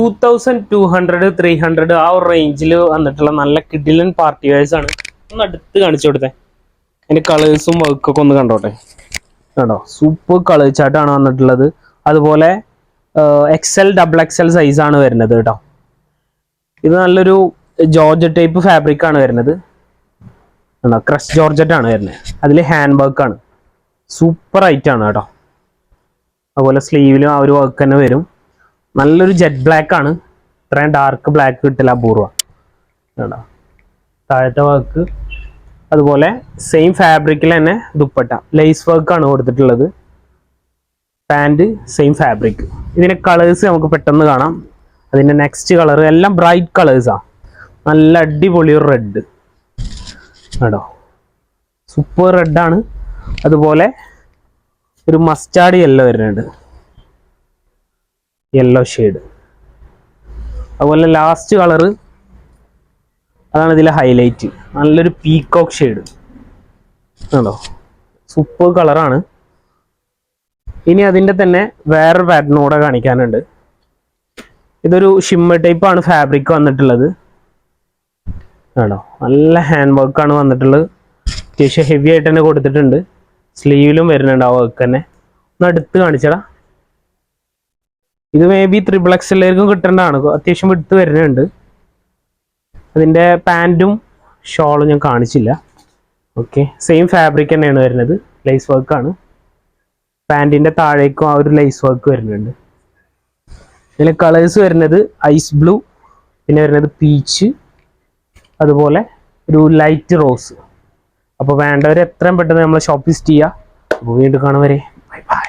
2200 300 ആ ഒരു റേഞ്ചിൽ വന്നിട്ടുള്ള നല്ല കിഡിലൻ പാർട്ടി വെയർസ് ആണ്. ഒന്ന് അടുത്ത് കാണിച്ചു കൊടുത്തേ. അതിന്റെ കളേഴ്സും വർക്കൊക്കെ ഒന്ന് കണ്ടോട്ടെ. കണ്ടോ, സൂപ്പർ കളർ ചാർട്ടാണ് വന്നിട്ടുള്ളത്. അതുപോലെ XL ഡബിൾ XL സൈസ് ആണ് വരുന്നത് കേട്ടോ. ഇത് നല്ലൊരു ജോർജറ്റ് ടൈപ്പ് ഫാബ്രിക് ആണ് വരുന്നത്. ക്രഷ് ജോർജറ്റ് ആണ് വരുന്നത്. അതിൽ ഹാൻഡ് വർക്ക് ആണ്, സൂപ്പർ ആയിട്ട് ആണ് കേട്ടോ. അതുപോലെ സ്ലീവിലും ആ ഒരു വർക്ക് തന്നെ വരും. നല്ലൊരു ജെറ്റ് ബ്ലാക്ക് ആണ്. ഇത്രയും ഡാർക്ക് ബ്ലാക്ക് കിട്ടില്ല, അപൂർവ കേട്ടോ. താഴത്തെ വർക്ക് അതുപോലെ സെയിം ഫാബ്രിക്കിൽ തന്നെ ദുപ്പട്ട ലേസ് വർക്ക് ആണ് കൊടുത്തിട്ടുള്ളത്. Pant same fabric. ഇതിന്റെ കളേഴ്സ് നമുക്ക് പെട്ടെന്ന് കാണാം. അതിന്റെ നെക്സ്റ്റ് കളർ എല്ലാം ബ്രൈറ്റ് കളേഴ്സാണ്. നല്ല അടിപൊളി ഒരു റെഡ് കേട്ടോ, സൂപ്പർ റെഡാണ്. അതുപോലെ ഒരു മസ്റ്റാർഡ് യെല്ലോ വരുന്നുണ്ട്, യെല്ലോ ഷെയ്ഡ്. അതുപോലെ ലാസ്റ്റ് കളറ് അതാണ് ഇതിലെ ഹൈലൈറ്റ്. നല്ലൊരു പീകോക്ക് ഷെയ്ഡ് കേട്ടോ, സൂപ്പർ കളറാണ്. ഇനി അതിൻ്റെ തന്നെ വേറൊരു പാറ്റേൺ കൂടെ കാണിക്കാനുണ്ട്. ഇതൊരു ഷിമ്മർ ടൈപ്പ് ആണ് ഫാബ്രിക് വന്നിട്ടുള്ളത് കേട്ടോ. നല്ല ഹാൻഡ് വർക്കാണ് വന്നിട്ടുള്ളത്. അത്യാവശ്യം ഹെവി ആയിട്ട് തന്നെ കൊടുത്തിട്ടുണ്ട്. സ്ലീവിലും വരുന്നുണ്ട് ആ വർക്ക് തന്നെ. ഒന്ന് അടുത്ത് കാണിച്ചടാ. ഇത് മേ ബി XXL കിട്ടേണ്ടതാണ്. അത്യാവശ്യം വിട്ട് വരുന്നുണ്ട്. അതിൻ്റെ പാൻറ്റും ഷോളും ഞാൻ കാണിച്ചില്ല. ഓക്കെ, സെയിം ഫാബ്രിക് തന്നെയാണ് വരുന്നത്. ലേസ് വർക്കാണ്. പാൻറ്റിൻ്റെ താഴേക്കും ആ ഒരു ലേസ് വർക്ക് വരുന്നുണ്ട്. ഇതിൽ കളേഴ്സ് വരുന്നത് ഐസ് ബ്ലൂ, പിന്നെ വരുന്നത് പീച്ച്, അതുപോലെ ഒരു ലൈറ്റ് റോസ്. അപ്പോൾ വേണ്ടവർ എത്രയും പെട്ടെന്ന് നമ്മളെ ഷോപ്പ് വിസിറ്റ് ചെയ്യുക. അപ്പോൾ വീണ്ടും കാണും വരെ ബൈ ബൈ.